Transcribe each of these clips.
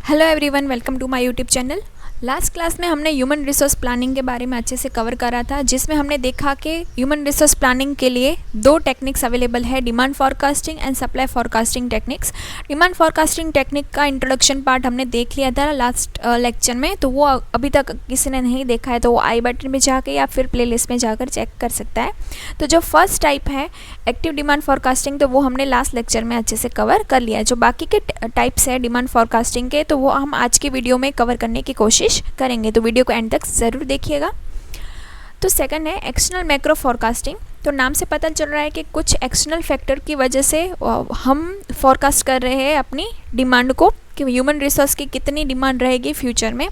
Hello everyone, welcome to my YouTube channel. Last class में हमने human resource planning के बारे में अच्छे से कवर करा था, जिसमें हमने देखा कि ह्यूमन रिसोर्स प्लानिंग के लिए दो टेक्निक्स अवेलेबल है, demand forecasting and supply forecasting techniques. Demand forecasting technique का इंट्रोडक्शन पार्ट हमने देख लिया था लास्ट लेक्चर में, तो वो अभी तक किसी ने नहीं देखा है तो वो आई बटन में जाकर या फिर प्लेलिस्ट में जाकर चेक कर सकता है। तो जो फर्स्ट टाइप है एक्टिव डिमांड फॉरकास्टिंग, तो वो हमने लास्ट लेक्चर में अच्छे से कवर कर लिया है। जो बाकी के टाइप्स है डिमांड फॉरकास्टिंग के, तो वो हम आज की वीडियो में कवर करने की कोशिश करेंगे, तो वीडियो को एंड तक ज़रूर देखिएगा। तो सेकंड है एक्सटर्नल मैक्रो फॉरकास्टिंग। तो नाम से पता चल रहा है कि कुछ एक्सटर्नल फैक्टर की वजह से हम फॉरकास्ट कर रहे हैं अपनी डिमांड को, कि ह्यूमन रिसोर्स की कितनी डिमांड रहेगी फ्यूचर में।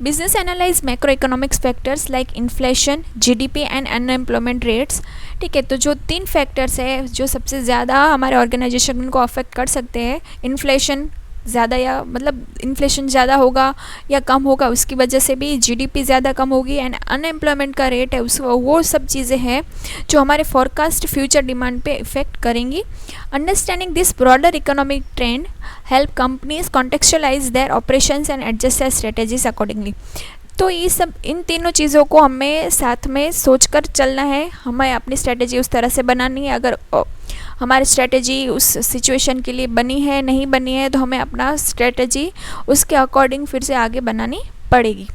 Business analyse macro economics factors like inflation, GDP and unemployment rates. ठीक है, तो जो तीन फैक्टर्स है जो सबसे ज़्यादा हमारे ऑर्गेनाइजेशन को अफेक्ट कर सकते हैं, इन्फ्लेशन ज़्यादा या मतलब इन्फ्लेशन ज़्यादा होगा या कम होगा, उसकी वजह से भी जीडीपी ज़्यादा कम होगी, एंड अनएम्प्लॉयमेंट का रेट है उस वो सब चीज़ें हैं जो हमारे फॉरकास्ट फ्यूचर डिमांड पे इफेक्ट करेंगी। Understanding this broader economic trend help companies contextualize their operations and adjust their strategies accordingly. तो ये सब इन तीनों चीज़ों को हमें साथ में सोचकर चलना है, हमें अपनी स्ट्रेटेजी उस तरह से बनानी है। अगर हमारी स्ट्रेटेजी उस सिचुएशन के लिए बनी है नहीं बनी है, तो हमें अपना स्ट्रेटेजी उसके अकॉर्डिंग फिर से आगे बनानी पड़ेगी।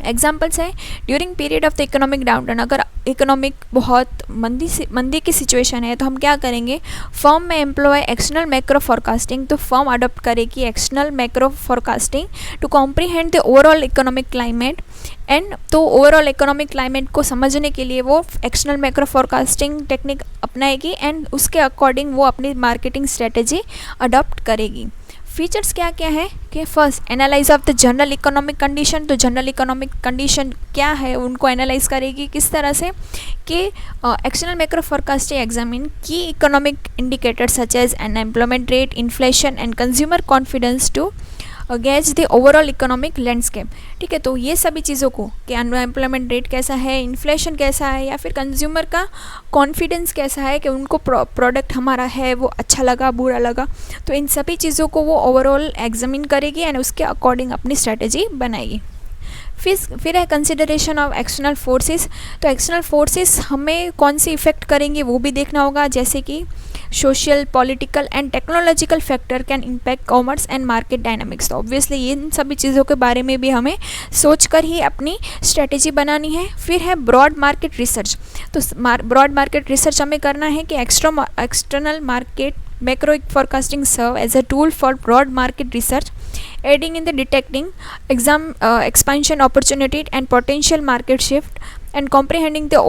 एग्जाम्पल्स है, during period of the economic downturn, अगर इकोनॉमिक बहुत मंदी की सिचुएशन है तो हम क्या करेंगे, फर्म में एम्प्लॉय एक्सटर्नल मैक्रो फॉरकास्टिंग। तो फर्म अडॉप्ट करेगी external macro forecasting to comprehend the overall economic climate and. तो ओवरऑल इकोनॉमिक क्लाइमेट को समझने के लिए वो एक्सटर्नल मैक्रो फॉरकास्टिंग टेक्निक अपनाएगी एंड उसके अकॉर्डिंग वो अपनी मार्केटिंग स्ट्रेटेजी अडॉप्ट करेगी। फीचर्स क्या क्या है कि first, analyse of the general economic condition. तो जनरल इकोनॉमिक कंडीशन क्या है उनको एनालाइज करेगी, किस तरह से कि एक्सटर्नल मैक्रो फॉरकास्टिंग एग्जामिन की economic indicators such as unemployment rate, inflation and consumer confidence to gauge the overall economic landscape. ठीक है, तो ये सभी चीज़ों को कि अनएम्प्लॉयमेंट रेट कैसा है, इन्फ्लेशन कैसा है, या फिर कंज्यूमर का कॉन्फिडेंस कैसा है कि उनको प्रोडक्ट हमारा है वो अच्छा लगा बुरा लगा, तो इन सभी चीज़ों को वो ओवरऑल एग्जामिन करेगी एंड उसके अकॉर्डिंग अपनी स्ट्रेटेजी बनाएगी। फिर है कंसिडरेशन ऑफ एक्सटर्नल फोर्सेस। तो एक्सटर्नल फोर्सेस हमें कौन सी इफ़ेक्ट करेंगे वो भी देखना होगा, जैसे कि social, political and technological factor can impact commerce and market dynamics. तो ऑब्वियसली इन सभी चीज़ों के बारे में भी हमें सोचकर ही अपनी स्ट्रेटेजी बनानी है। फिर है ब्रॉड मार्केट रिसर्च। तो ब्रॉड मार्केट रिसर्च हमें करना है कि external market macro forecasting serve as a tool for broad market research, aiding in the detecting expansion opportunity and potential market shift and comprehending the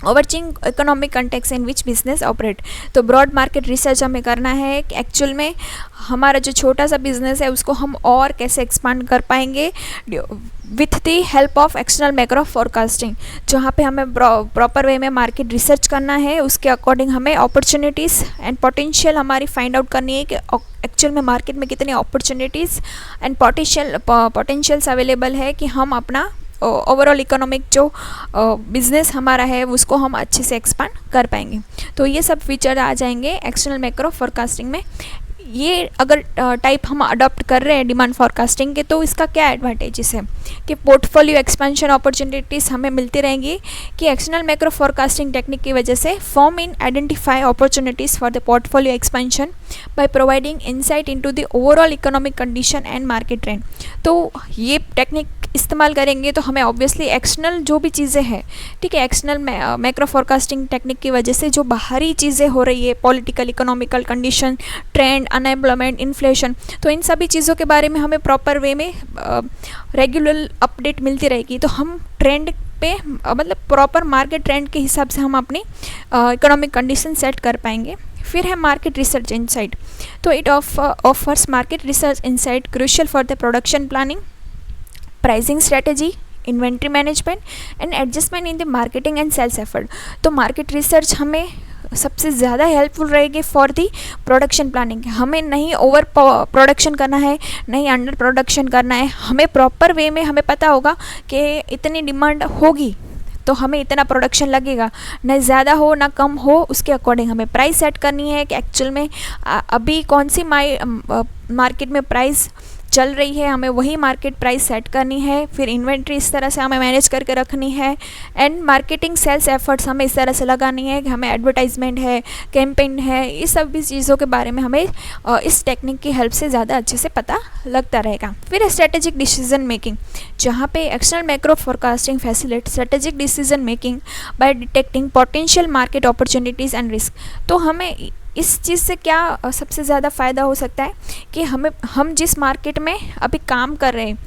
overarching economic context in which business operate. तो broad market research हमें करना है कि actual में हमारा जो छोटा सा बिजनेस है उसको हम और कैसे एक्सपांड कर पाएंगे with the help of external macro forecasting. जहाँ पे हमें प्रॉपर वे में मार्केट रिसर्च करना है, उसके अकॉर्डिंग हमें अपॉर्चुनिटीज़ एंड पोटेंशियल हमारी फाइंड आउट करनी है कि एक्चुअल में मार्केट में कितनी अपॉर्चुनिटीज़ एंड पोटेंशियल्स अवेलेबल है कि हम अपना ओवरऑल इकोनॉमिक जो बिज़नेस हमारा है उसको हम अच्छे से एक्सपांड कर पाएंगे। तो ये सब फीचर आ जाएंगे एक्सटर्नल मैक्रो फॉरकास्टिंग में। ये अगर टाइप हम अडॉप्ट कर रहे हैं डिमांड फॉरकास्टिंग के, तो इसका क्या एडवांटेजेस है कि पोर्टफोलियो एक्सपेंशन अपॉर्चुनिटीज़ हमें मिलती रहेंगी, कि एक्सटर्नल मैक्रो फॉरकास्टिंग टेक्निक की वजह से firm in identify opportunities for the portfolio expansion by providing insight into the overall economic condition and market trend. तो ये टेक्निक इस्तेमाल करेंगे तो हमें ऑब्वियसली एक्सटर्नल जो भी चीज़ें हैं, ठीक है, एक्सटर्नल मैक्रो फॉरकास्टिंग टेक्निक की वजह से जो बाहरी चीज़ें हो रही है, political, economical condition, trend, unemployment, inflation, तो इन सभी चीज़ों के बारे में हमें प्रॉपर वे में रेगुलर अपडेट मिलती रहेगी। तो हम ट्रेंड पे मतलब प्रॉपर मार्केट ट्रेंड के हिसाब से हम अपनी इकोनॉमिक कंडीशन सेट कर पाएंगे। फिर है मार्केट रिसर्च इनसाइट। तो it offers market research insight crucial for the production planning, pricing strategy, inventory management and adjustment in the marketing and sales effort. तो मार्केट रिसर्च हमें सबसे ज़्यादा हेल्पफुल रहेगी फॉर दी प्रोडक्शन प्लानिंग। हमें नहीं over production करना है, नहीं अंडर प्रोडक्शन करना है, हमें प्रॉपर वे में हमें पता होगा कि इतनी डिमांड होगी तो हमें इतना प्रोडक्शन लगेगा, ना ज़्यादा हो ना कम हो, उसके अकॉर्डिंग हमें प्राइस सेट करनी है कि एक्चुअल में अभी कौन सी मार्केट में प्राइस चल रही है, हमें वही मार्केट प्राइस सेट करनी है। फिर इन्वेंट्री इस तरह से हमें मैनेज करके रखनी है, एंड मार्केटिंग सेल्स एफर्ट्स हमें इस तरह से लगानी है कि हमें एडवर्टाइजमेंट है, कैंपेन है, इस सब भी चीज़ों के बारे में हमें इस टेक्निक की हेल्प से ज़्यादा अच्छे से पता लगता रहेगा। फिर स्ट्रेटेजिक डिसीजन मेकिंग, जहाँ पे external macro forecasting facilitate strategic decision making by detecting potential market opportunities and risk. तो हमें इस चीज़ से क्या सबसे ज़्यादा फ़ायदा हो सकता है कि हम जिस मार्केट में अभी काम कर रहे हैं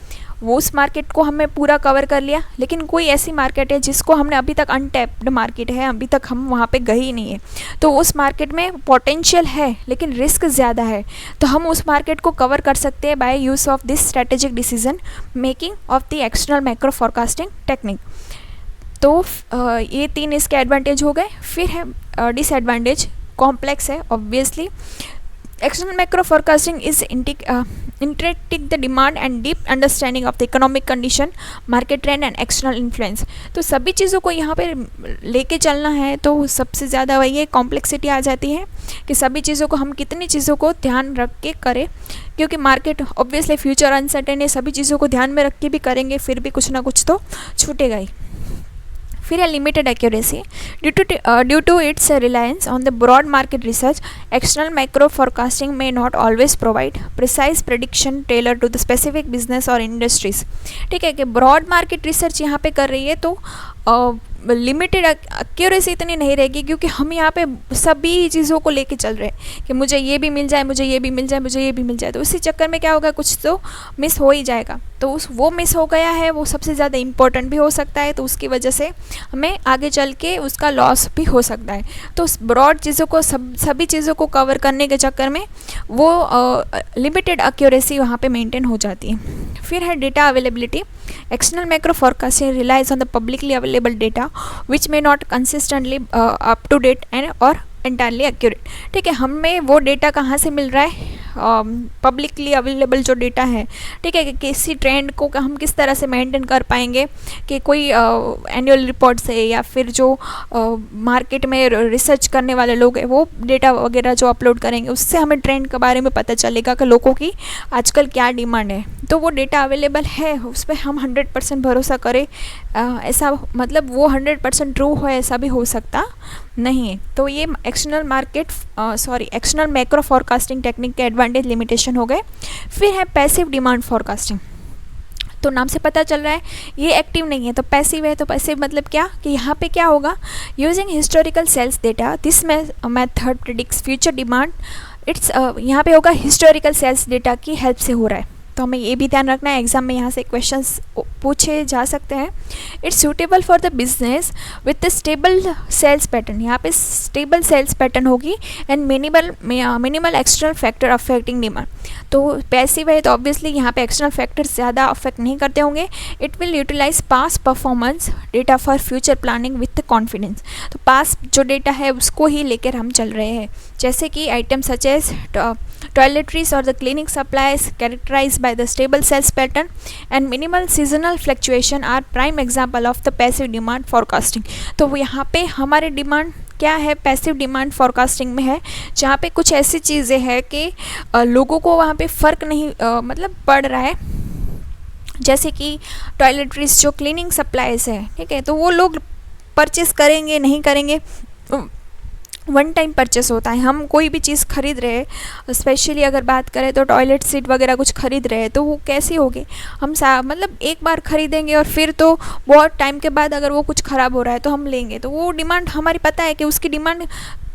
वो उस मार्केट को हमने पूरा कवर कर लिया, लेकिन कोई ऐसी मार्केट है जिसको हमने अभी तक अनटैप्ड मार्केट है, अभी तक हम वहाँ पे गए ही नहीं है, तो उस मार्केट में पोटेंशियल है लेकिन रिस्क ज़्यादा है, तो हम उस मार्केट को कवर कर सकते हैं by use of this strategic decision making of the external macro forecasting technique. तो ये 3 इसके एडवांटेज हो गए। फिर है डिसएडवांटेज, कॉम्प्लेक्स है obviously. External macro forecasting is interacting the demand and deep understanding of the economic condition, market trend and external influence. तो सभी चीज़ों को यहाँ पे लेके चलना है तो सबसे ज़्यादा वही है, कॉम्प्लेक्सिटी आ जाती है कि सभी चीज़ों को हम कितनी चीज़ों को ध्यान रख के करें, क्योंकि मार्केट ऑब्वियसली फ्यूचर अनसर्टेन है, सभी चीज़ों को ध्यान में रख के भी करेंगे फिर भी कुछ ना कुछ तो छूटेगा ही। फिर है limited accuracy, due to its reliance on the broad market research, external macro forecasting may not always provide precise prediction tailor to the specific business or industries. ठीक है कि ब्रॉड मार्केट रिसर्च यहाँ पे कर रही है तो लिमिटेड एक्यूरेसी इतनी नहीं रहेगी, क्योंकि हम यहाँ पे सभी चीज़ों को लेके चल रहे हैं कि मुझे ये भी मिल जाए, मुझे ये भी मिल जाए, मुझे ये भी मिल जाए, तो उसी चक्कर में क्या होगा, कुछ तो मिस हो ही जाएगा। तो वो मिस हो गया है वो सबसे ज़्यादा इम्पोर्टेंट भी हो सकता है, तो उसकी वजह से हमें आगे चल के उसका लॉस भी हो सकता है। तो उस ब्रॉड चीज़ों को सभी चीज़ों को कवर करने के चक्कर में वो लिमिटेड एक्यूरेसी वहाँ पे मेंटेन हो जाती है। फिर है data availability, external macro forecasting relies on the publicly available data which may not consistently up to date and और एंटायरली एक्यूरेट। ठीक है, हमें वो डेटा कहाँ से मिल रहा है, पब्लिकली अवेलेबल जो डेटा है। ठीक है कि किसी ट्रेंड को हम किस तरह से मेंटेन कर पाएंगे कि कोई एनुअल रिपोर्ट से या फिर जो मार्केट में रिसर्च करने वाले लोग हैं वो डेटा वगैरह जो अपलोड करेंगे उससे हमें ट्रेंड के बारे में पता चलेगा कि लोगों की आजकल क्या डिमांड है। तो वो डेटा अवेलेबल है, उस पर हम 100% भरोसा करें ऐसा मतलब वो 100% ट्रू हो ऐसा भी हो सकता नहीं है। तो ये एक्सटर्नल मैक्रो फोरकास्टिंग टेक्निक के एडवांटेज लिमिटेशन हो गए। फिर है पैसिव डिमांड फोरकास्टिंग, तो नाम से पता चल रहा है ये एक्टिव नहीं है तो पैसिव है। तो पैसिव मतलब क्या कि यहाँ पे क्या होगा, using historical sales data this method predicts future demand. It's यहाँ पे होगा हिस्टोरिकल सेल्स डेटा की हेल्प से हो रहा है, तो हमें ये भी ध्यान रखना है, एग्जाम में यहाँ से क्वेश्चंस पूछे जा सकते हैं। It's suitable for the business with the stable sales pattern, यहाँ पे स्टेबल सेल्स पैटर्न होगी and minimal external factor affecting demand. तो पैसिव है तो ऑब्वियसली यहाँ पे एक्सटर्नल फैक्टर्स ज़्यादा अफेक्ट नहीं करते होंगे। It will utilize past performance data for future planning with confidence, तो पास्ट जो डेटा है उसको ही लेकर हम चल रहे हैं, जैसे कि item such as toiletries or the cleaning supplies characterized by the stable sales pattern and minimal seasonal fluctuation are prime example of the passive demand forecasting। तो वो यहाँ पे हमारे डिमांड क्या है, पैसिव डिमांड फोरकास्टिंग में है, जहाँ पे कुछ ऐसी चीज़ें हैं कि लोगों को वहाँ पे फ़र्क नहीं मतलब पड़ रहा है, जैसे कि टॉयलेटरीज जो क्लीनिंग सप्लाईज है, ठीक है, तो वो लोग परचेस करेंगे नहीं करेंगे, वन टाइम परचेस होता है। हम कोई भी चीज़ खरीद रहे हैं, स्पेशली अगर बात करें तो टॉयलेट सीट वगैरह कुछ खरीद रहे हैं, तो वो कैसी होगी, हम मतलब एक बार खरीदेंगे और फिर तो बहुत टाइम के बाद अगर वो कुछ ख़राब हो रहा है तो हम लेंगे, तो वो डिमांड हमारी पता है कि उसकी डिमांड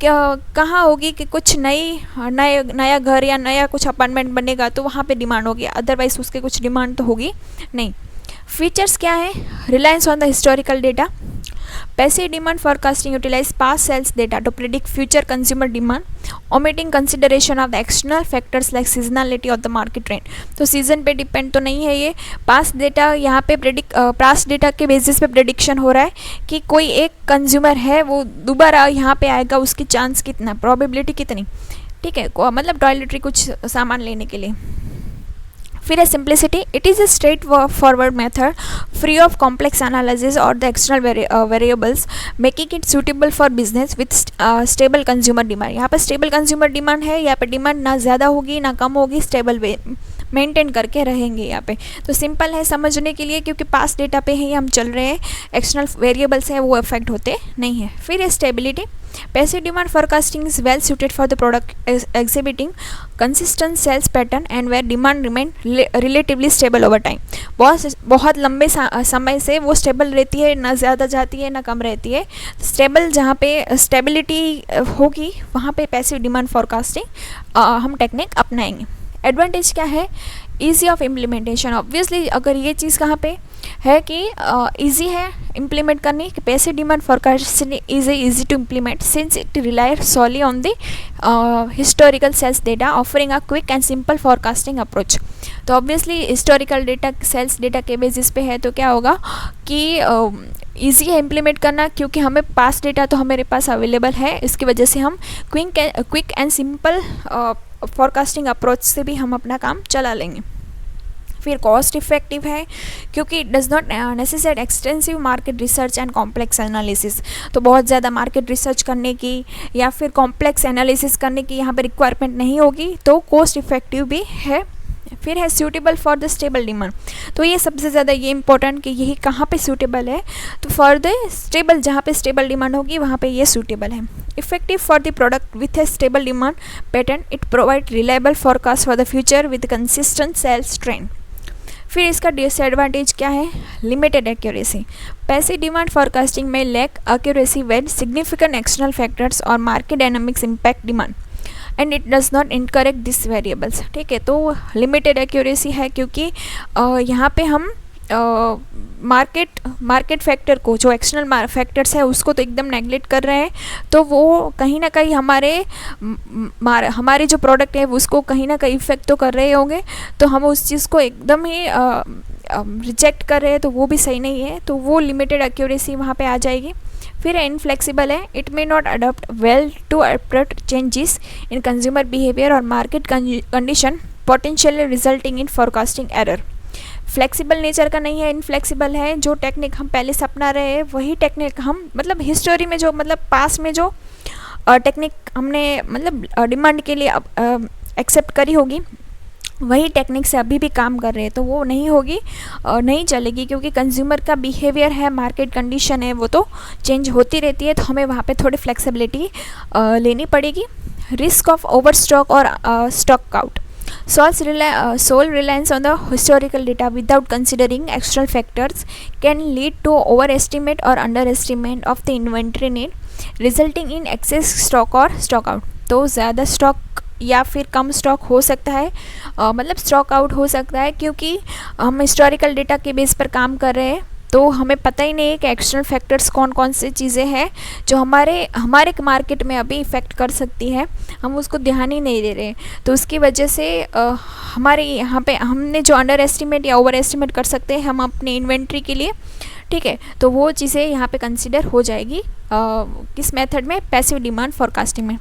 कहाँ होगी कि कुछ नया घर या नया कुछ अपार्टमेंट बनेगा तो वहाँ पे डिमांड होगी, अदरवाइज उसके कुछ डिमांड तो होगी नहीं। फीचर्स क्या है, Reliance on the historical data, passive demand forecasting utilize past sales data to predict future consumer demand, omitting consideration of the external factors like seasonality of the market trend। तो season पे depend तो नहीं है ये, past data यहाँ पे past data के basis पे प्रेडिक्शन हो रहा है कि कोई एक कंज्यूमर है वो दोबारा यहाँ पे आएगा, उसकी चांस कितना, प्रोबेबिलिटी कितनी, ठीक है, मतलब टॉयलेटरी कुछ सामान लेने के लिए। फिर है simplicity, it is a straightforward method free of complex analysis or the external variables, making it suitable for business with stable consumer demand. यहाँ पर स्टेबल कंज्यूमर डिमांड है, यहाँ पर डिमांड ना ज़्यादा होगी ना कम होगी, स्टेबल वे मेंटेन करके रहेंगे यहाँ पे। तो सिंपल है समझने के लिए, क्योंकि पास डेटा पे ही हम चल रहे हैं, एक्सटर्नल वेरिएबल्स हैं वो अफेक्ट होते नहीं है। फिर है stability, passive demand forecasting is well suited for the product exhibiting consistent sales pattern and where demand remain relatively stable over time। बहुत लंबे समय से वो स्टेबल रहती है, ना ज़्यादा जाती है ना कम रहती है। स्टेबल जहाँ पे स्टेबिलिटी होगी वहाँ पे पैसिव डिमांड फोरकास्टिंग हम टेक्निक अपनाएंगे। एडवांटेज क्या है? Easy of implementation. ऑब्वियसली अगर ये चीज़ कहाँ पे है कि ईजी है इम्प्लीमेंट करनी, कि passive demand forecasting is easy to implement since it rely solely on the historical sales data offering a quick and simple forecasting approach. तो obviously historical data sales data के बेसिस पे है, तो क्या होगा कि ईजी है इम्प्लीमेंट करना, क्योंकि हमें पास डेटा तो हमारे पास अवेलेबल है, इसकी वजह से हम quick and simple forecasting approach से भी हम अपना काम चला लेंगे। फिर कॉस्ट इफेक्टिव है, क्योंकि it does not necessary extensive market research and complex analysis. तो बहुत ज़्यादा मार्केट रिसर्च करने की या फिर कॉम्प्लेक्स एनालिसिस करने की यहाँ पर रिक्वायरमेंट नहीं होगी, तो कॉस्ट इफेक्टिव भी है। फिर है suitable for the stable demand. तो ये सबसे ज़्यादा ये इंपॉर्टेंट कि यही कहाँ पे सूटेबल है, तो फॉर द स्टेबल, जहाँ पे स्टेबल डिमांड होगी वहाँ पे ये सूटेबल है। Effective for the product with a stable demand pattern, it provide reliable forecast for the future with consistent sales trend. फिर इसका डिसएडवांटेज क्या है? Limited accuracy. Passive demand forecasting may lack accuracy when significant external factors or market dynamics impact demand and it does not incorrect this variables. ठीक है, तो limited accuracy है, क्योंकि यहाँ पे हम मार्केट फैक्टर को, जो एक्सटर्नल फैक्टर्स है उसको तो एकदम नेगलेक्ट कर रहे हैं, तो वो कहीं ना कहीं हमारे जो प्रोडक्ट है उसको कहीं ना कहीं इफेक्ट तो कर रहे होंगे, तो हम उस चीज़ को एकदम ही रिजेक्ट कर रहे हैं, तो वो भी सही नहीं है। तो वो लिमिटेड एक्यूरेसी वहाँ पे आ जाएगी। फिर इनफ्लेक्सिबल है, it may not adopt well to abrupt changes in consumer behaviour or market condition, potentially resulting in forecasting error. Flexible nature का नहीं है, इनफ्लेक्सिबल है। जो टेक्निक हम पहले से अपना रहे हैं वही टेक्निक हम, मतलब हिस्टोरी में जो, मतलब पास में जो टेक्निक हमने मतलब डिमांड के लिए एक्सेप्ट करी होगी, वही टेक्निक से अभी भी काम कर रहे हैं, तो वो नहीं होगी, नहीं चलेगी, क्योंकि कंज्यूमर का बिहेवियर है, मार्केट कंडीशन है, वो तो चेंज होती रहती है, तो हमें वहाँ पे थोड़ी फ्लेक्सिबिलिटी लेनी पड़ेगी। रिस्क ऑफ ओवर स्टॉक और stock out. Sole reliance on the historical data without considering external factors can lead to overestimate or underestimate of the inventory need, resulting in excess stock or stock out। तो ज़्यादा stock या फिर कम stock हो सकता है, मतलब stock out हो सकता है, क्योंकि हम हिस्टोरिकल डेटा के बेस पर काम कर रहे हैं, तो हमें पता ही नहीं है कि एक्सटर्नल फैक्टर्स कौन कौन से चीज़ें हैं जो हमारे मार्केट में अभी इफ़ेक्ट कर सकती है, हम उसको ध्यान ही नहीं दे रहे। तो उसकी वजह से हमारे यहाँ पे हमने जो अंडर एस्टिमेट या ओवर एस्टिमेट कर सकते हैं हम अपने इन्वेंट्री के लिए, ठीक है, तो वो चीज़ें यहाँ पे कंसिडर हो जाएगी किस मेथड में? पैसिव डिमांड फोरकास्टिंग में।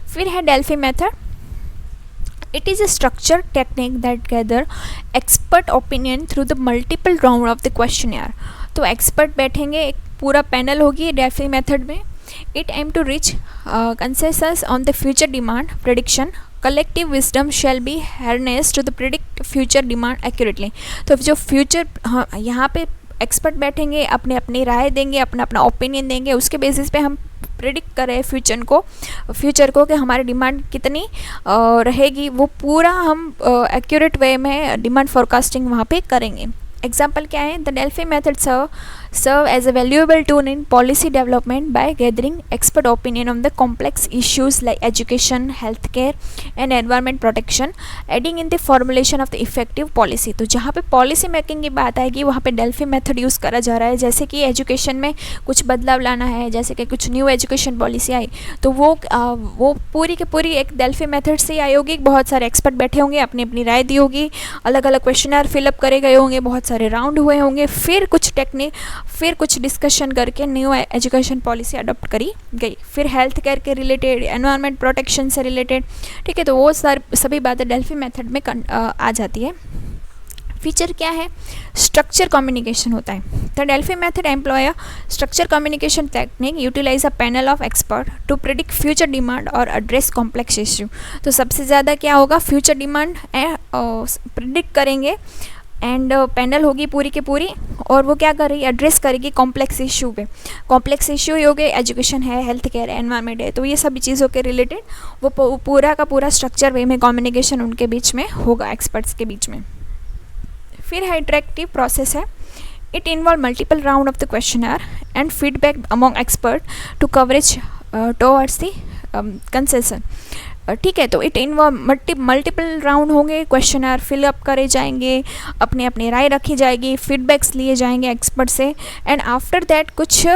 फिर है Delphi method. It is a structured technique that gather expert opinion through the multiple round of the questionnaire। तो एक्सपर्ट बैठेंगे, एक पूरा पैनल होगी डेल्फी मेथड में। It aim to reach consensus on the future demand prediction। Collective wisdom shall be harnessed to the predict future demand accurately। तो जो future, हाँ, यहाँ पे एक्सपर्ट बैठेंगे, अपने अपनी राय देंगे, अपना अपना ओपिनियन देंगे, उसके बेसिस पे हम प्रिडिक्ट करें फ्यूचर को कि हमारी डिमांड कितनी रहेगी, वो पूरा हम एक्यूरेट वे में डिमांड फोरकास्टिंग वहाँ पे करेंगे। एग्जाम्पल क्या है? The Delphi method serve as a valuable tool in policy development by gathering expert opinion on the complex issues like education, healthcare and environment protection, aiding in the formulation of the effective policy। तो जहाँ पे policy making की बात आएगी वहाँ पे Delphi method use करा जा रहा है। जैसे कि एजुकेशन में कुछ बदलाव लाना है, जैसे कि कुछ न्यू एजुकेशन पॉलिसी आई, तो वो पूरी की पूरी एक डेल्फी मेथड से ही आई होगी। बहुत सारे एक्सपर्ट बैठे होंगे, अपनी अपनी राय दी होगी, अलग अलग क्वेश्चनर फिलअप करे गए होंगे, बहुत सारे राउंड हुए होंगे, फिर कुछ टेक्निक, फिर कुछ डिस्कशन करके न्यू एजुकेशन पॉलिसी अडॉप्ट करी गई। फिर हेल्थ केयर के रिलेटेड, एनवायरनमेंट प्रोटेक्शन से रिलेटेड, ठीक है, तो वो सभी बातें डेल्फी मेथड में आ जाती है। फीचर क्या है? स्ट्रक्चर कम्युनिकेशन होता है। The Delphi method employ a structure communication technique utilize a panel of expert to predict future demand और एड्रेस कॉम्प्लेक्स इश्यू। तो सबसे ज़्यादा क्या होगा? फ्यूचर डिमांड प्रिडिक्ट करेंगे एंड पैनल होगी पूरी की पूरी, और वो क्या करेगी? एड्रेस करेगी कॉम्प्लेक्स इशू पे। कॉम्प्लेक्स इशू हो गए, एजुकेशन है, हेल्थ केयर है, एनवायरनमेंट है, तो ये सभी चीज़ों के रिलेटेड वो पूरा का पूरा स्ट्रक्चर वे में कम्युनिकेशन उनके बीच में होगा, एक्सपर्ट्स के बीच में। फिर है इंटरेक्टिव प्रोसेस है। It involve multiple round of the questionnaire and feedback among expert to coverage towards the concession. ठीक है, तो इट इन्वॉल्व मल्टीपल राउंड होंगे, क्वेश्चनर फिलअप करे जाएंगे, अपनी अपनी राय रखी जाएगी, फीडबैक्स लिए जाएंगे एक्सपर्ट से, एंड आफ्टर दैट कुछ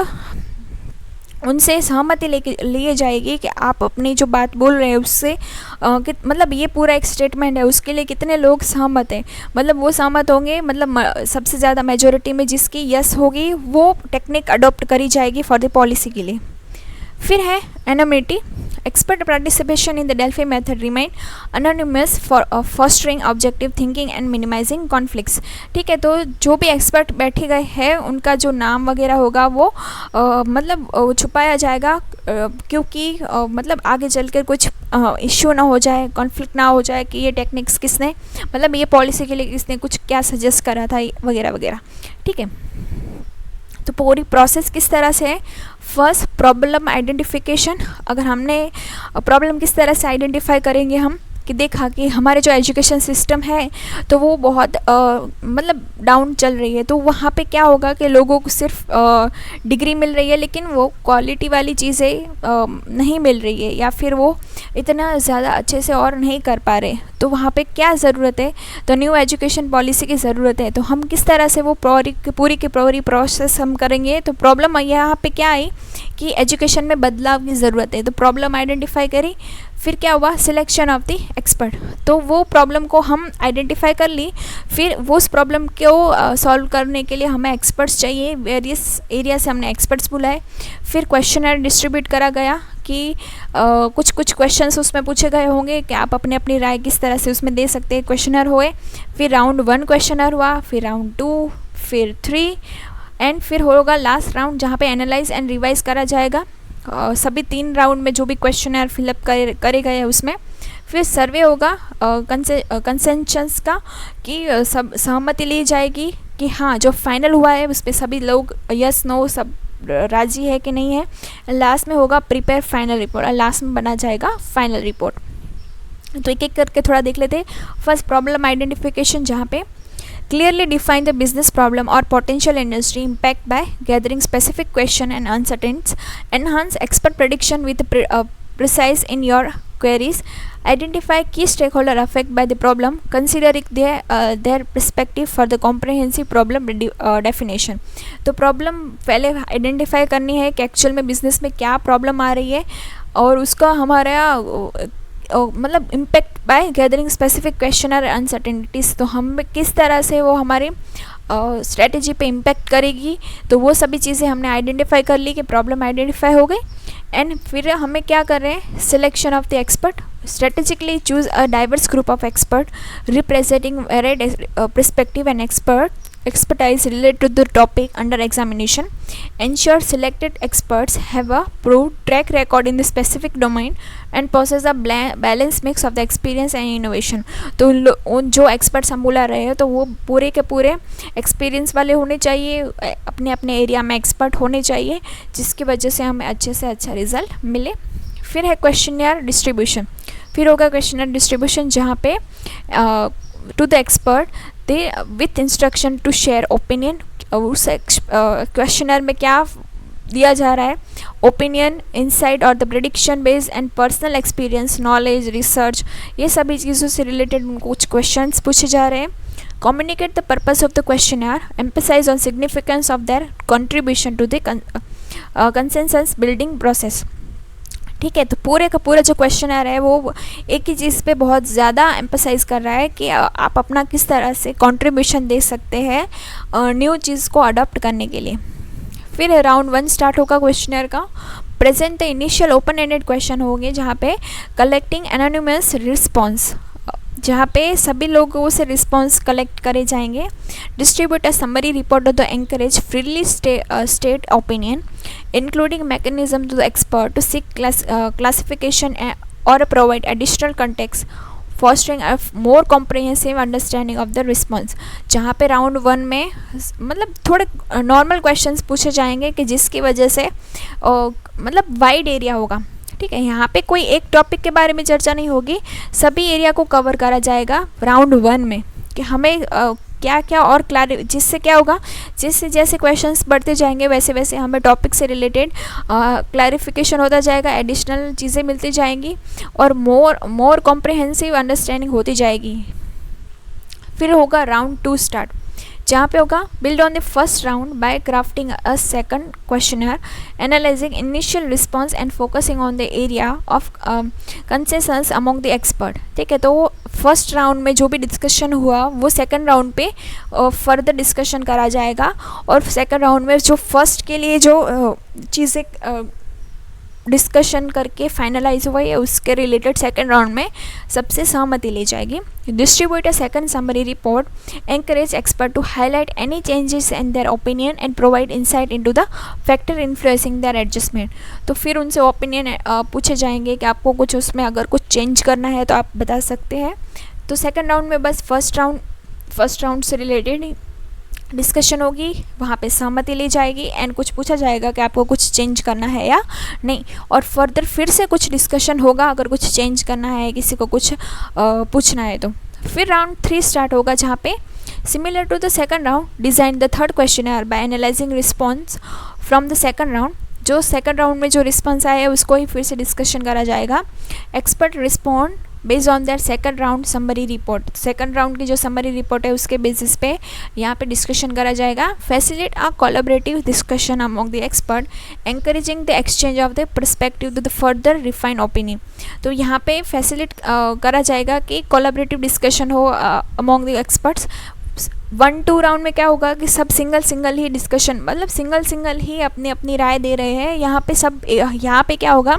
उनसे सहमति लिए जाएगी कि आप अपनी जो बात बोल रहे हैं उससे मतलब ये पूरा एक स्टेटमेंट है, उसके लिए कितने लोग सहमत हैं। मतलब वो सहमत होंगे, मतलब सबसे ज़्यादा मेजोरिटी में जिसकी यस होगी वो टेक्निक अडॉप्ट करी जाएगी फॉर द पॉलिसी के लिए। फिर है anonymity. Expert participation in the Delphi method remain anonymous for fostering objective thinking and minimizing conflicts. ठीक है, तो जो भी एक्सपर्ट बैठे गए हैं उनका जो नाम वगैरह होगा वो मतलब छुपाया जाएगा, क्योंकि मतलब आगे चल कर कुछ इश्यू ना हो जाए, कॉन्फ्लिक्ट ना हो जाए कि ये टेक्निक्स किसने, मतलब ये पॉलिसी के लिए किसने कुछ क्या सजेस्ट करा था वगैरह वगैरह। ठीक है, तो पूरी प्रोसेस किस तरह से है? First, problem identification. अगर हमने प्रॉब्लम किस तरह से आइडेंटिफाई करेंगे हम कि देखा कि हमारे जो एजुकेशन सिस्टम है तो वो बहुत मतलब डाउन चल रही है, तो वहाँ पे क्या होगा कि लोगों को सिर्फ डिग्री मिल रही है लेकिन वो क्वालिटी वाली चीज़ें नहीं मिल रही है, या फिर वो इतना ज़्यादा अच्छे से और नहीं कर पा रहे, तो वहाँ पे क्या ज़रूरत है? तो न्यू एजुकेशन पॉलिसी की ज़रूरत है। तो हम किस तरह से वो पूरी की पूरी प्रोसेस हम करेंगे? तो प्रॉब्लम यहाँ पे क्या आई कि एजुकेशन में बदलाव की ज़रूरत है, तो प्रॉब्लम आइडेंटिफाई करी। फिर क्या हुआ? Selection of the expert. तो वो प्रॉब्लम को हम आइडेंटिफाई कर ली, फिर वो उस प्रॉब्लम को सॉल्व करने के लिए हमें एक्सपर्ट्स चाहिए, वेरियस एरिया से हमने एक्सपर्ट्स बुलाए। फिर क्वेश्चनर डिस्ट्रीब्यूट करा गया कि कुछ क्वेश्चंस उसमें पूछे गए होंगे कि आप अपने अपनी राय किस तरह से उसमें दे सकते हैं। क्वेश्चनर हुए, फिर राउंड 1 क्वेश्चनर हुआ, फिर राउंड 2, फिर 3 एंड फिर होगा लास्ट राउंड जहाँ पे एनालाइज एंड रिवाइज करा जाएगा सभी 3 राउंड में जो भी क्वेश्चनर फिलअप करे गए हैं उसमें। फिर सर्वे होगा कंसेंशंस का कि सब सहमति ली जाएगी कि हाँ जो फाइनल हुआ है उस पर सभी लोग यस नो सब राजी है कि नहीं है। लास्ट में होगा प्रिपेयर फाइनल रिपोर्ट, लास्ट में बना जाएगा फाइनल रिपोर्ट। तो एक एक करके थोड़ा देख लेते हैं। फर्स्ट, प्रॉब्लम आइडेंटिफिकेशन, जहाँ पे clearly define the business problem or potential industry impact by gathering specific question and uncertainties. Enhance expert prediction with precise in your queries. Identify key stakeholder affected by the problem, considering their perspective for the comprehensive problem definition. तो problem पहले identify करनी है कि actual में business में क्या problem आ रही है और उसका हमारा मतलब impact by gathering specific question और अनसर्टेनिटीज़। तो हम किस तरह से वो हमारी स्ट्रेटजी पे इम्पैक्ट करेगी, तो वो सभी चीज़ें हमने आइडेंटिफाई कर ली कि प्रॉब्लम आइडेंटिफाई हो गई। एंड फिर हमें क्या कर रहे हैं? Selection of the expert. Strategically choose a diverse group of expert representing varied perspective and expertise related to the topic under examination. Ensure selected experts have a proved track record in the specific domain and possess a balanced mix of the experience and innovation. तो जो experts हम बुला रहे हैं तो वो पूरे के पूरे experience वाले होने चाहिए, अपने अपने एरिया में एक्सपर्ट होने चाहिए, जिसकी वजह से हमें अच्छे से अच्छा रिजल्ट मिले। फिर है क्वेश्चनर डिस्ट्रीब्यूशन। फिर होगा क्वेश्चनर डिस्ट्रीब्यूशन जहाँ पे to the expert they with instruction to share opinion. उस क्वेश्चनर में क्या दिया जा रहा है? ओपिनियन, इनसाइट और the prediction based and personal experience, knowledge, research, ये सभी चीज़ों से रिलेटेड कुछ क्वेश्चंस पूछे जा रहे हैं। Communicate the purpose of the questionnaire, emphasize on significance of their contribution to the consensus building process. ठीक है, तो पूरे का पूरा जो क्वेश्चनर है वो एक ही चीज़ पे बहुत ज़्यादा एम्फसाइज कर रहा है कि आप अपना किस तरह से कंट्रीब्यूशन दे सकते हैं न्यू चीज़ को अडॉप्ट करने के लिए। फिर राउंड 1 स्टार्ट होगा क्वेश्चनर का। Present the initial open ended question होंगे जहाँ पे कलेक्टिंग एनोनिमस रिस्पॉन्स। जहाँ पे सभी लोगों से रिस्पॉन्स कलेक्ट करे जाएंगे। Distribute a summary report of the encourage freely state opinion including mechanism to the expert to seek classification or provide additional context fostering a more comprehensive understanding of the response. जहाँ पे round 1 में मतलब थोड़े normal questions पूछे जाएंगे कि जिसकी वजह से मतलब वाइड एरिया होगा, ठीक है। यहाँ पे कोई एक टॉपिक के बारे में चर्चा नहीं होगी, सभी एरिया को कवर करा जाएगा राउंड 1 में कि हमें क्या क्या और जिससे क्या होगा, जिससे जैसे क्वेश्चंस बढ़ते जाएंगे वैसे वैसे हमें टॉपिक से रिलेटेड क्लैरिफिकेशन होता जाएगा, एडिशनल चीज़ें मिलती जाएंगी और मोर कॉम्प्रिहेंसिव अंडरस्टैंडिंग होती जाएगी। फिर होगा राउंड 2 स्टार्ट, जहाँ पे होगा build on the first round by crafting a second questionnaire analyzing initial response and focusing on the area of consensus among the expert, ठीक है। तो फर्स्ट राउंड में जो भी डिस्कशन हुआ वो सेकंड राउंड पे फर्दर डिस्कशन करा जाएगा और सेकंड राउंड में जो फर्स्ट के लिए जो चीज़ें डिस्कशन करके फाइनलाइज हुआ है उसके रिलेटेड सेकंड राउंड में सबसे सहमति ली जाएगी। Distribute a second summary report encourage expert to highlight any changes in their opinion and provide insight into the factor influencing their adjustment. तो फिर उनसे ओपिनियन पूछे जाएंगे कि आपको कुछ उसमें अगर कुछ चेंज करना है तो आप बता सकते हैं। तो सेकंड राउंड में बस फर्स्ट राउंड से रिलेटेड डिस्कशन होगी, वहाँ पे सहमति ली जाएगी एंड कुछ पूछा जाएगा कि आपको कुछ चेंज करना है या नहीं, और फर्दर फिर से कुछ डिस्कशन होगा अगर कुछ चेंज करना है, किसी को कुछ पूछना है तो। फिर राउंड 3 स्टार्ट होगा, जहाँ पे similar to the second round design the third questionnaire by analyzing response from the second round. जो सेकंड राउंड में जो रिस्पॉन्स आया है उसको ही फिर से डिस्कशन करा जाएगा। Expert respond based on that second round summary report, second round की जो समरी रिपोर्ट है उसके बेसिस पे यहाँ पे डिस्कशन करा जाएगा। Facilitate a collaborative discussion among the expert encouraging the exchange of the perspective to the further refined opinion. तो यहाँ पे फैसिलिटेट करा जाएगा कि कोलैबोरेटिव डिस्कशन हो अमॉन्ग द एक्सपर्ट्स। 1-2 राउंड में क्या होगा कि सब सिंगल ही डिस्कशन, मतलब सिंगल ही अपनी अपनी राय दे रहे हैं। यहाँ पे क्या होगा,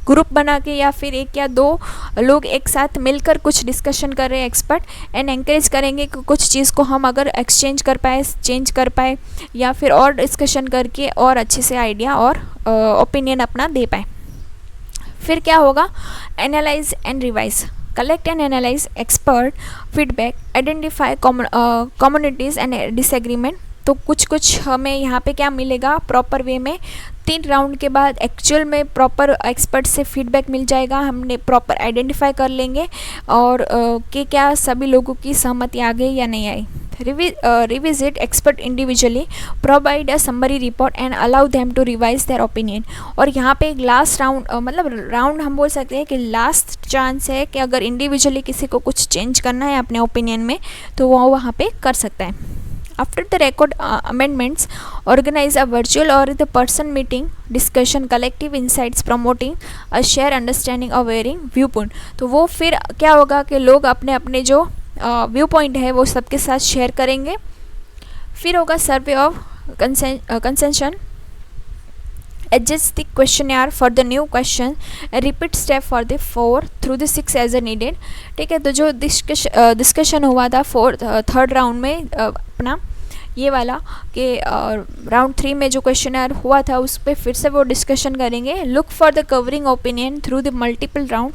ग्रुप बना के या फिर 1 या 2 लोग एक साथ मिलकर कुछ डिस्कशन कर रहे हैं एक्सपर्ट एंड एनकरेज करेंगे कि कुछ चीज़ को हम अगर एक्सचेंज कर पाए, चेंज कर पाए या फिर और डिस्कशन करके और अच्छे से आइडिया और ओपिनियन अपना दे पाए। फिर क्या होगा, analyse and revise, collect and analyze expert feedback, identify communities and disagreement। तो कुछ हमें यहाँ पे क्या मिलेगा प्रॉपर वे में, 3 राउंड के बाद एक्चुअल में प्रॉपर एक्सपर्ट से फीडबैक मिल जाएगा, हमने प्रॉपर आइडेंटिफाई कर लेंगे और कि क्या सभी लोगों की सहमति आ गई या नहीं आई। Revisit expert individually, provide a summary report and allow them to revise their opinion. और यहाँ पे एक लास्ट राउंड, मतलब राउंड हम बोल सकते हैं कि लास्ट चांस है कि अगर इंडिविजुअली किसी को कुछ चेंज करना है अपने ओपिनियन में तो वो वहाँ पे कर सकता है। After the record amendments, organize a virtual or the person meeting discussion, collective insights promoting a shared understanding of varying viewpoint। तो वो फिर क्या होगा कि लोग अपने अपने जो व्यू पॉइंट है वो सबके साथ शेयर करेंगे। फिर होगा survey of कंसेंशन, adjust the questionnaire for the new question and repeat step for the 4 through the 6 as needed। ठीक है, तो जो डिस्कशन हुआ था थर्ड राउंड में अपना ये वाला कि राउंड 3 में जो क्वेश्चनर हुआ था उस पर फिर से वो डिस्कशन करेंगे। Look for the covering opinion through the multiple round,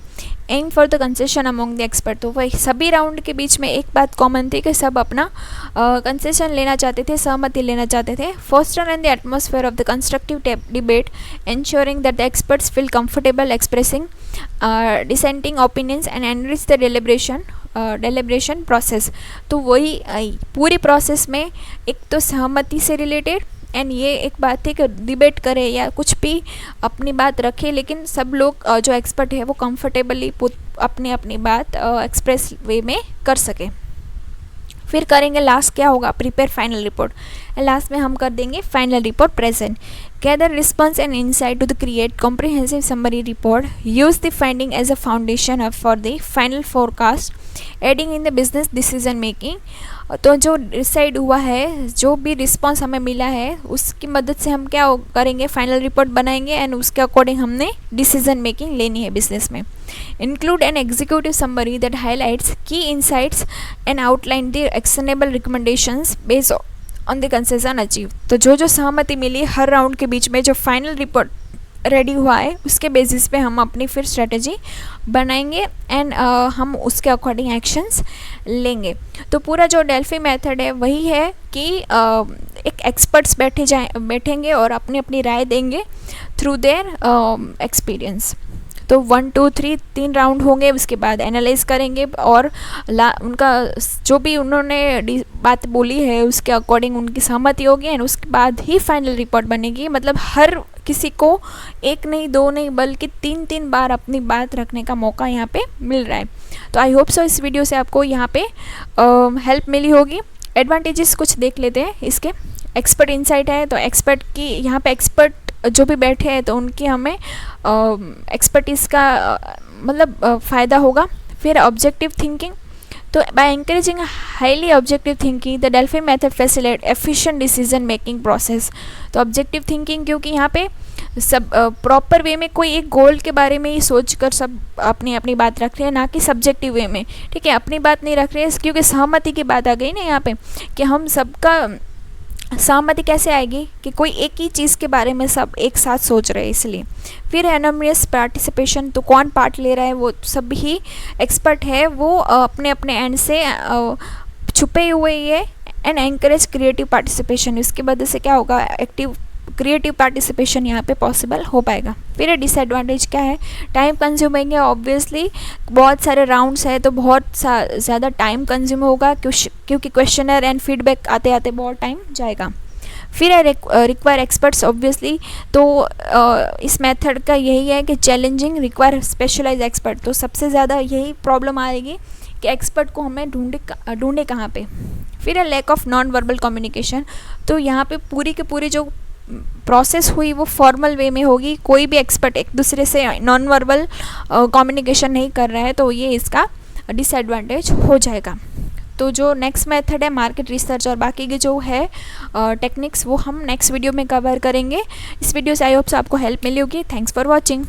aim for the concession among the expert. तो वही सभी राउंड के बीच में एक बात कॉमन थी कि सब अपना कंसेशन लेना चाहते थे, सहमति लेना चाहते थे। Foster and the atmosphere of the constructive debate, ensuring that the experts feel comfortable expressing dissenting opinions and enrich the deliberation process। तो वही पूरी प्रोसेस में एक तो सहमति से रिलेटेड एंड ये एक बात है कि डिबेट करे या कुछ भी अपनी बात रखे, लेकिन सब लोग जो एक्सपर्ट है वो कंफर्टेबली अपनी अपनी बात एक्सप्रेस वे में कर सके। फिर करेंगे लास्ट क्या होगा, प्रिपेयर फाइनल रिपोर्ट। लास्ट में हम कर देंगे final report present. Gather response and insight to the create comprehensive summary report, use the finding as a foundation for the final forecast aiding in the business decision making. तो जो decide हुआ है, जो भी रिस्पॉन्स हमें मिला है, उसकी मदद से हम क्या करेंगे, फाइनल रिपोर्ट बनाएंगे एंड उसके अकॉर्डिंग हमने डिसीजन मेकिंग लेनी है बिजनेस में। Include an executive summary that highlights key insights and outline the actionable recommendations based on the consensus achieve. तो जो सहमति मिली हर राउंड के बीच में, जो फाइनल रिपोर्ट रेडी हुआ है, उसके बेसिस पे हम अपनी फिर स्ट्रेटजी बनाएंगे एंड हम उसके अकॉर्डिंग एक्शंस लेंगे। तो पूरा जो डेल्फी मेथड है वही है कि एक एक्सपर्ट्स बैठेंगे और अपनी अपनी राय देंगे थ्रू देयर एक्सपीरियंस। तो 1 2 3 3 राउंड होंगे, उसके बाद एनालाइज करेंगे और उनका जो भी उन्होंने बात बोली है उसके अकॉर्डिंग उनकी सहमति होगी एंड उसके बाद ही फाइनल रिपोर्ट बनेगी। मतलब हर किसी को एक नहीं दो नहीं बल्कि 3 बार अपनी बात रखने का मौका यहाँ पे मिल रहा है। तो आई होप सो इस वीडियो से आपको यहाँ पे हेल्प मिली होगी। एडवांटेजेस कुछ देख लेते हैं इसके। एक्सपर्ट इंसाइट है, तो एक्सपर्ट की यहाँ पे एक्सपर्ट जो भी बैठे हैं तो उनकी हमें एक्सपर्टीज़ का मतलब फ़ायदा होगा। फिर ऑब्जेक्टिव थिंकिंग, तो by encouraging highly objective thinking the Delphi method facilitate efficient decision making process. तो ऑब्जेक्टिव थिंकिंग, क्योंकि यहाँ पे सब प्रॉपर वे में कोई एक गोल के बारे में ही सोच कर सब अपनी अपनी बात रख रहे हैं, ना कि सब्जेक्टिव वे में। ठीक है, अपनी बात नहीं रख रहे हैं क्योंकि सहमति की बात आ गई ना यहाँ पे कि हम सबका सहमति कैसे आएगी कि कोई एक ही चीज़ के बारे में सब एक साथ सोच रहे हैं, इसलिए। फिर एनोनिमस पार्टिसिपेशन, तो कौन पार्ट ले रहा है, वो सब ही एक्सपर्ट है, वो अपने अपने एंड से छुपे हुए ही है। एंड एनकरेज क्रिएटिव पार्टिसिपेशन, इसकी वजह से क्या होगा, एक्टिव क्रिएटिव पार्टिसिपेशन यहाँ पे पॉसिबल हो पाएगा। फिर डिसएडवांटेज क्या है, टाइम कंज्यूमिंग है ऑब्वियसली, बहुत सारे राउंड्स है तो बहुत ज़्यादा टाइम कंज्यूम होगा क्योंकि क्वेश्चनर एंड फीडबैक आते आते बहुत टाइम जाएगा। फिर है रिक्वायर एक्सपर्ट्स ऑब्वियसली, तो इस मेथड का यही है कि चैलेंजिंग रिक्वायर स्पेशलाइज एक्सपर्ट। तो सबसे ज़्यादा यही प्रॉब्लम आएगी कि एक्सपर्ट को हमें ढूंढे कहाँ पे। फिर है lack of non verbal communication, तो यहाँ पे पूरी की पूरी जो प्रोसेस हुई वो फॉर्मल वे में होगी, कोई भी एक्सपर्ट एक दूसरे से नॉन वर्बल कम्युनिकेशन नहीं कर रहा है, तो ये इसका डिसएडवांटेज हो जाएगा। तो जो नेक्स्ट मेथड है मार्केट रिसर्च और बाकी के जो है टेक्निक्स, वो हम नेक्स्ट वीडियो में कवर करेंगे। इस वीडियो से आई होप से आपको हेल्प मिली होगी। Thanks for watching.